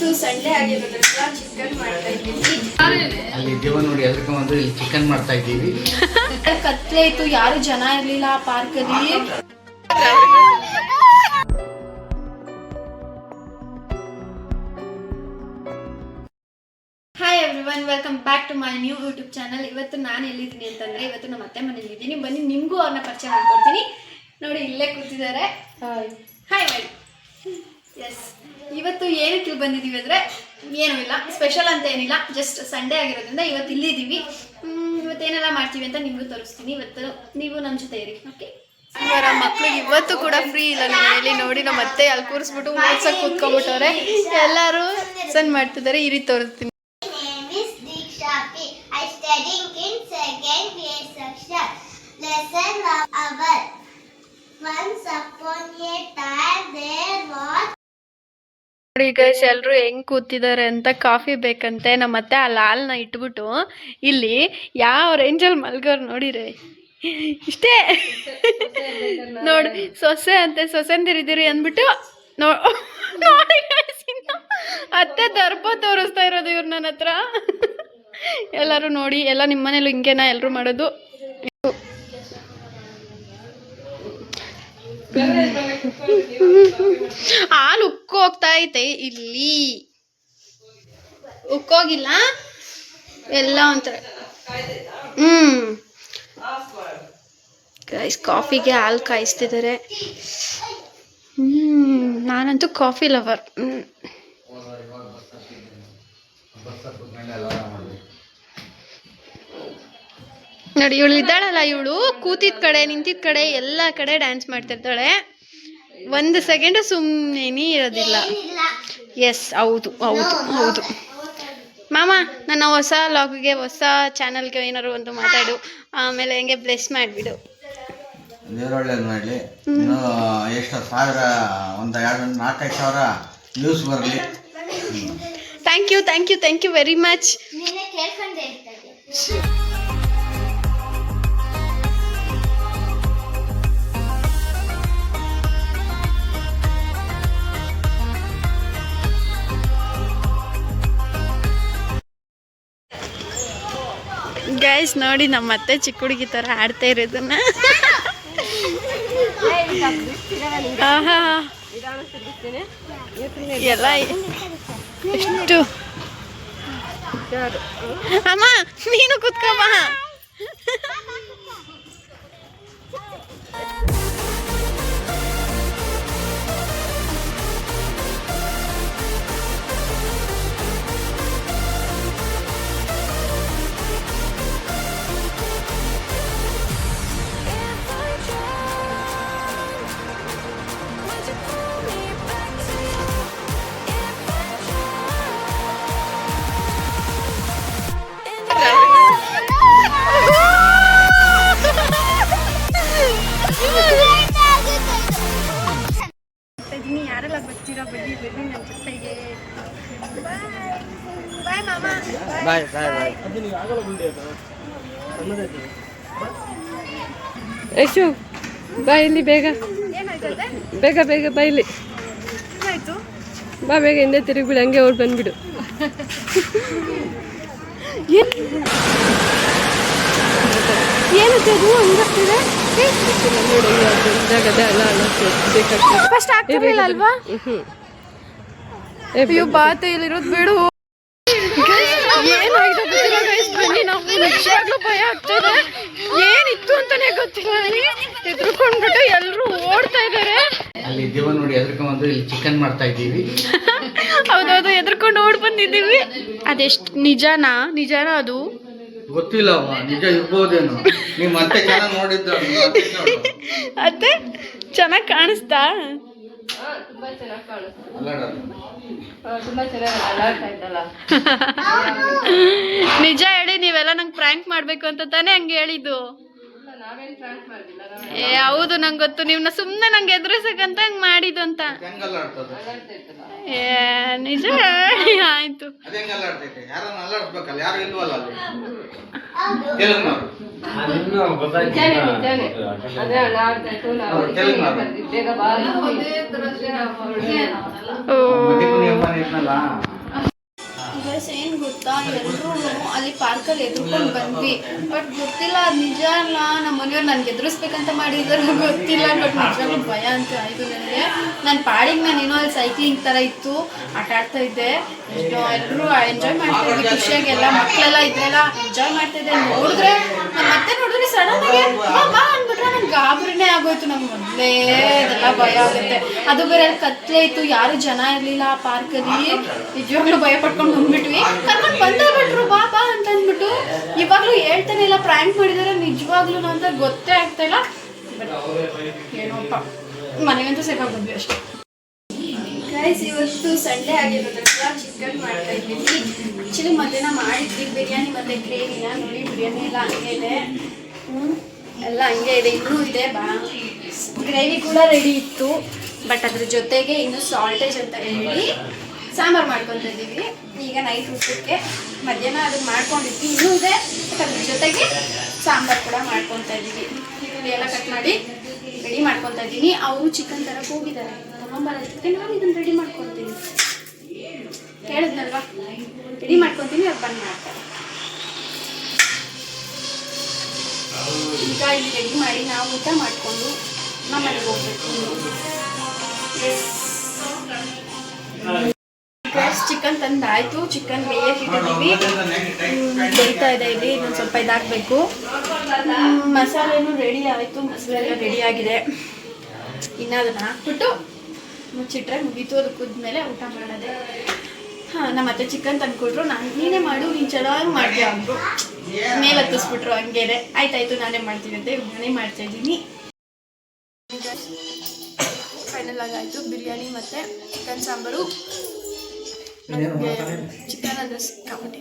ಇವತ್ತು ಸಂಡೇ ಆಗಿರೋದ್ರಿಂದ ಚಿಕನ್ ಮಾಡ್ತಾ ಇದ್ದೀವಿ. ಅಲ್ಲಿ ದೇವ ನೋಡಿ ಎದ್ರಕೊಂಡ್ಬಂದು ಇಲ್ಲಿ ಚಿಕನ್ ಮಾಡ್ತಾ ಇದ್ದೀವಿ. ಕತ್ಲೆ ಇತ್ತು, ಯಾರು ಜನ ಇರ್ಲಿಲ್ಲ ಆ ಪಾರ್ಕಲ್ಲಿ. Hi everyone, welcome back to my new YouTube channel. ಇವತ್ತು ನಾನು ಎಲ್ಲಿದ್ದೀನಿ ಅಂತಂದ್ರೆ, ಇವತ್ತು ನಮ್ಮ ಅತ್ತೆ ಮನೇಲಿ ಇದ್ದೀನಿ. ಬನ್ನಿ ನಿಮಗೂ ಅವ್ರನ್ನ ಪರಿಚಯ ಮಾಡ್ಕೊಡ್ತೀನಿ. ನೋಡಿ ಇಲ್ಲೇ ಕೂತಿದ್ದಾರೆ. ಹಾಯ್ ಮಾಡಿ. ಎಸ್, ಇವತ್ತು ಏನಕ್ಕೆ ಬಂದಿದ್ದೀವಿ ಅಂದರೆ ಏನೂ ಇಲ್ಲ, ಸ್ಪೆಷಲ್ ಅಂತ ಏನಿಲ್ಲ, ಜಸ್ಟ್ ಸಂಡೇ ಆಗಿರೋದ್ರಿಂದ ಇವತ್ತು ಇಲ್ಲಿದ್ದೀವಿ. ಇವತ್ತೇನೆಲ್ಲ ಮಾಡ್ತೀವಿ ಅಂತ ನಿಮಗೂ ತೋರಿಸ್ತೀನಿ. ಇವತ್ತು ನೀವು ನಮ್ಮ ಜೊತೆ ಇರಿ, ಓಕೆ? ಇವರ ಮಕ್ಳಿಗೆ ಇವತ್ತು ಕೂಡ ಫ್ರೀ ಇಲ್ಲ ನಮ್ಮ ಮನೇಲಿ. ನೋಡಿ ನಮ್ಮ ಅತ್ತೆ ಅಲ್ಲಿ ಕೂರಿಸ್ಬಿಟ್ಟು ಓದ್ಸಕ್ಕೆ ಕೂತ್ಕೊಂಡ್ಬಿಟ್ಟವ್ರೆ. ಎಲ್ಲರೂ ಸಣ್ಣ ಮಾಡ್ತಿದ್ದಾರೆ. ಈ ರೀತಿ ತೋರಿಸ್ತೀನಿ. ನೋಡಿ ಗೈಸ್, ಎಲ್ಲರೂ ಹೆಂಗ್ ಕೂತಿದ್ದಾರೆ ಅಂತ. ಕಾಫಿ ಬೇಕಂತೆ. ನಮ್ಮ ಅತ್ತೆ ಆ ಲಾಲ್ನ ಇಟ್ಬಿಟ್ಟು ಇಲ್ಲಿ ಯಾವ ರೇಂಜಲ್ಲಿ ಮಲ್ಗೋರು ನೋಡಿರಿ. ಇಷ್ಟೇ ನೋಡಿ, ಸೊಸೆ ಅಂತೆ, ಸೊಸೆಂದಿರಿದ್ದೀರಿ ಅಂದ್ಬಿಟ್ಟು ನೋಡಿ ಅತ್ತೆ ದರ್ಪ ತೋರಿಸ್ತಾ ಇರೋದು ಇವ್ರು ನನ್ನ ಹತ್ರ. ಎಲ್ಲರೂ ನೋಡಿ, ಎಲ್ಲ ನಿಮ್ಮ ಮನೇಲಿ ಹಿಂಗೇನಾ ಎಲ್ಲರೂ ಮಾಡೋದು? ಹಾಲು ಉಕ್ಕೋಗ್ತಾ ಐತೆ ಇಲ್ಲಿ, ಉಕ್ಕೋಗಿಲ್ಲ ಎಲ್ಲ ಒಂಥರ. ಗೈಸ್, ಕಾಫಿಗೆ ಹಾಲು ಕಾಯಿಸ್ತಿದ್ದಾರೆ. ನಾನಂತೂ ಕಾಫಿ ಲವರ್. ನೋಡಿ, ಇವಳು ಇದ್ದಾಳಲ್ಲ, ಇವಳು ಕೂತಿದ್ದ ಕಡೆ ನಿಂತಿದ್ದ ಕಡೆ ಎಲ್ಲ ಕಡೆ ಡ್ಯಾನ್ಸ್ ಮಾಡ್ತಿರ್ತಾಳೆ. ಒಂದು ಸೆಕೆಂಡು ಸುಮ್ಮನೆ ಇರೋದಿಲ್ಲ. ಎಸ್, ಹೌದು ಹೌದು ಹೌದು. ಮಾಮ, ನನ್ನ ಹೊಸ ಲಾಗ್ಗೆ, ಹೊಸ ಚಾನಲ್ಗೆ ಏನಾದ್ರು ಒಂದು ಮಾತಾಡು, ಆಮೇಲೆ ಹೆಂಗೆ ಬ್ಲೆಸ್ ಮಾಡಿಬಿಡು. ಒಳ್ಳೇದು ಮಾಡಲಿ. ಇನ್ನೂ ಎಷ್ಟು ಸಾವಿರ, ಒಂದು 4-5 ಸಾವಿರ ವ್ಯೂಸ್ ಬರಲಿ. Thank you thank you thank you very much. Guys ನೋಡಿ, ನಮ್ಮ ಅತ್ತೆ ಚಿಕ್ಕ ಹುಡುಗಿ ಥರ ಆಡ್ತಾ ಇರೋದನ್ನ. ಎಲ್ಲ ಎಷ್ಟು ಅಮ್ಮ, ನೀನು ಕುತ್ಕೊಮ್ಮ. ಯಾರೆಲ್ಲ ಬರ್ತೀರಾ, ಬನ್ನಿ ಬನ್ನಿ ನನ್ನ ಜೊತೆಗೆ. ಬಾಯ್ ಮಾಮ. ಬಾಯ್ ಬಾಯ್ ಬಾಯ್. ಯಶು, ಬಾ ಇಲ್ಲಿ ಬೇಗ. ಏನಾಯ್ತದೆ? ಬೇಗ ಬೇಗ ಬಾ ಇಲ್ಲಿ. ಏನಾಯ್ತು? ಬಾ ಬೇಗ, ಹಿಂದೆ ತಿರುಗಿಬಿಡು, ಹಂಗೆ ಅವ್ರು ಬಂದ್ಬಿಡು. ಏನದು ಹಂಗಾಗ್ತಿದೆ? ಫಸ್ಟ್ ಆಗ್ತಿರ್ಲಿಲ್ಲ ಅಲ್ವಾ? ಅಯ್ಯೋ, ಬಾತೆ ಇಲ್ಲಿರೋದು ಬಿಡು. ಏನಾಗಿದೆ ಗೊತ್ತಿಲ್ಲ ಗೈಸ್, ಬನ್ನಿ. ನಾವು ನಿಜವಾಗ್ಲೂ ಭಯ ಆಗ್ತದೆ. ಏನಿತ್ತು ಅಂತಾನೆ ಗೊತ್ತಿಲ್ಲ. ಎದ್ರುಕೊಂಡ್ಬಿಟ್ಟು ಎಲ್ಲರೂ ಓಡ್ತಾ ಇದ್ದಾರೆ. ಅಲ್ಲಿ ದೇವ ನೋಡಿ ಎದ್ರಕೊಂಡ್ಬಂದು ಇಲ್ಲಿ ಚಿಕನ್ ಮಾಡ್ತಾ ಇದ್ದೀವಿ. ಹೌದೌದು, ಎದ್ರಕೊಂಡು ಓಡ್ ಬಂದಿದ್ದೀವಿ. ಅದೆಷ್ಟು ನಿಜಾನಾ ಅದು ಗೊತ್ತಿಲ್ಲ, ನಿಜ ಇರ್ಬೋದೇನು. ನೀವು ಮತ್ತೆ ಚೆನ್ನಾಗಿ ನೋಡಿದ್ದ ಅತ್ತೆ ಚೆನ್ನಾಗಿ ಕಾಣಿಸ್ತಾ? ನಿಜ ಹೇಳಿ, ನೀವೆಲ್ಲ ನಂಗೆ ಪ್ರ್ಯಾಂಕ್ ಮಾಡ್ಬೇಕು ಅಂತ ತಾನೇ ಹಂಗೆ ಹೇಳಿದ್ದು? ಏ ಹೌದು, ನಂಗೆ ಗೊತ್ತು. ನೀವ್ನ ಸುಮ್ಮನೆ ನಂಗೆ ಎದುರಿಸಕ್ಕಂತ ಹಂಗೆ ಮಾಡಿದ್ದು ಅಂತ. ಏ ನಿಜ ಆಯ್ತು. ಗೊತ್ತಾ, ಎಲ್ಲರೂ ಅಲ್ಲಿ ಪಾರ್ಕಲ್ಲಿ ಎದುರ್ಕೊಂಡು ಬಂದ್ವಿ. ಬಟ್ ಗೊತ್ತಿಲ್ಲ ಅದು ನಿಜ ಅಲ್ಲ, ನಮ್ಮ ಮನೆಯವ್ರು ನನಗೆ ಎದುರಿಸ್ಬೇಕಂತ ಮಾಡಿದಾರೋ ಗೊತ್ತಿಲ್ಲ. ಬಟ್ ನಿಜವಾಗ್ಲೂ ಭಯ ಅಂತ ಆಯಿತು ನನಗೆ. ನನ್ನ ಪಾಡಿಗೆ ನಾನೇನೋ ಅಲ್ಲಿ ಸೈಕ್ಲಿಂಗ್ ಥರ ಇತ್ತು, ಆಟ ಆಡ್ತಾ ಇದ್ದೆ. ಎಲ್ಲರೂ ಎಂಜಾಯ್ ಮಾಡ್ತಾ ಇದ್ವಿ ಖುಷಿಯಾಗಿ. ಎಲ್ಲ ಮಕ್ಕಳೆಲ್ಲ ಇದ್ರೆಲ್ಲ ಎಂಜಾಯ್ ಮಾಡ್ತಾ ಇದ್ದೆ. ನೋಡಿದ್ರೆ ನಮ್ಮ ಮತ್ತೆ ನೋಡಿದ್ರೆ ಸಡನ್ನಾಗಿ ಬಾ ಅಂದ್ಬಿಟ್ರೆ ನಂಗೆ ಗಾಬರಿನೇ ಆಗೋಯ್ತು. ನಮ್ಗೆ ಮೊದಲೇ ಅದೆಲ್ಲ ಭಯ ಆಗುತ್ತೆ. ಅದು ಬೇರೆ ಕತ್ಲೆ ಇತ್ತು, ಯಾರು ಜನ ಇರಲಿಲ್ಲ ಆ ಪಾರ್ಕಲ್ಲಿ. ನಿಜವಾಗ್ಲೂ ಭಯ ಪಡ್ಕೊಂಡು ಬಂದ್ಬಿಟ್ವಿ. ಕರ್ಕೊಂಡು ಬಂದೋಗ್ಬಿಟ್ರು ಬಾ ಅಂತ ಅಂದ್ಬಿಟ್ಟು. ಇವಾಗಲೂ ಹೇಳ್ತಾನೆ ಇಲ್ಲ ಪ್ರ್ಯಾಂಕ್ ಮಾಡಿದಾರೆ ನಿಜವಾಗ್ಲೂ ಅಂತ ಗೊತ್ತೇ ಆಗ್ತಾ ಇಲ್ಲ. ಬಟ್ ಏನೋಪ್ಪ, ಮನೆಗಂತೂ ಸೇಫಾಗಿ ಬಂದ್ವಿ ಅಷ್ಟೇ. ಗೈಸ್, ಇವತ್ತು ಸಂಡೇ ಆಗಿರೋದ್ರಿಂದ ಚಿಕನ್ ಮಾಡ್ತಾ ಇದ್ದೀವಿ. ಆ್ಯಕ್ಚುಲಿ ಮಧ್ಯಾಹ್ನ ಮಾಡಿದ್ವಿ ಬಿರಿಯಾನಿ ಮತ್ತು ಗ್ರೇವಿನ. ನೋಡಿ ಬಿರಿಯಾನಿ ಎಲ್ಲ ಹಂಗೆ ಇದೆ, ಎಲ್ಲ ಹಂಗೆ ಇದೆ, ಇನ್ನೂ ಇದೆ. ಗ್ರೇವಿ ಕೂಡ ರೆಡಿ ಇತ್ತು. ಬಟ್ ಅದ್ರ ಜೊತೆಗೆ ಇನ್ನೂ ಸಾಲ್ಟೇಜ್ ಅಂತ ಹೇಳಿ ಸಾಂಬಾರು ಮಾಡ್ಕೊತಾ ಇದ್ದೀವಿ. ಈಗ ನೈಟ್ ಊಟಕ್ಕೆ ಮಧ್ಯಾಹ್ನ ಅದನ್ನು ಮಾಡ್ಕೊಂಡಿದ್ವಿ, ಇನ್ನೂ ಇದೆ. ಬಟ್ ಅದ್ರ ಜೊತೆಗೆ ಸಾಂಬಾರು ಕೂಡ ಮಾಡ್ಕೊತಾ ಇದ್ದೀವಿ. ಈರುಳ್ಳಿ ಎಲ್ಲ ಕಟ್ ಮಾಡಿ ರೆಡಿ ಮಾಡ್ಕೊತಾ ಇದ್ದೀನಿ. ಅವರು ಚಿಕನ್ ತರಕ್ಕೆ ಹೋಗಿದ್ದಾರೆ, ತಗೊಂಬರೋದಕ್ಕೆ ನಾನು ಇದನ್ನು ರೆಡಿ ಮಾಡ್ಕೊತೀನಿ. ಕೇಳಿದ್ನಲ್ವಾ, ರೆಡಿ ಮಾಡ್ಕೊತೀನಿ, ಅದು ಬಂದು ಮಾಡ್ತಾರೆ. ಈಗ ಇಲ್ಲಿ ರೆಡಿ ಮಾಡಿ ನಾವು ಊಟ ಮಾಡಿಕೊಂಡು ನಮ್ಮ ಮನೆಗೆ ಹೋಗ್ಬೇಕು. ಚಿಕನ್ ತಂದಾಯ್ತು, ಚಿಕನ್ ಬೇಯಕ್ಕಿಟ್ಟಿದ್ದೀವಿ, ಬೇಯ್ತಾ ಇದೆ. ಇಲ್ಲಿ ಇನ್ನೊಂದು ಸ್ವಲ್ಪ ಇದಾಗಬೇಕು. ಮಸಾಲೆನೂ ರೆಡಿ ಆಯಿತು, ಮಸಾಲೆ ಎಲ್ಲ ರೆಡಿ ಆಗಿದೆ. ಇನ್ನು ಅದನ್ನು ಹಾಕ್ಬಿಟ್ಟು ಮುಚ್ಚಿಟ್ರೆ ಮುಗೀತು. ಅದು ಕುದ್ಮೇಲೆ ಊಟ ಮಾಡೋದೆ. ನಮ್ಮ ಅತ್ತೆ ಚಿಕನ್ ತಂದುಕೊಟ್ರು. ನೀನೇ ಮಾಡು, ನೀನು ಚೆನ್ನಾಗಿ ಮಾಡ್ತೀಯ ಅಂದರು. ಮೇಲೆ ಹತ್ತಿಸ್ಬಿಟ್ರು ಹಂಗೇನೆ. ಆಯ್ತಾಯ್ತು ನಾನೇ ಮಾಡ್ತೀನಿ ಅಂತ ನಾನೇ ಮಾಡ್ತಾಯಿದ್ದೀನಿ. ಫೈನಲ್ ಆಗಾಯಿತು ಬಿರಿಯಾನಿ ಮತ್ತು ಚಿಕನ್ ಸಾಂಬಾರು. ನನಗೆ ಚಿಕನ್ ಅಂದರೆ ಸಿಕ್ಕಾಪಟ್ಟೆ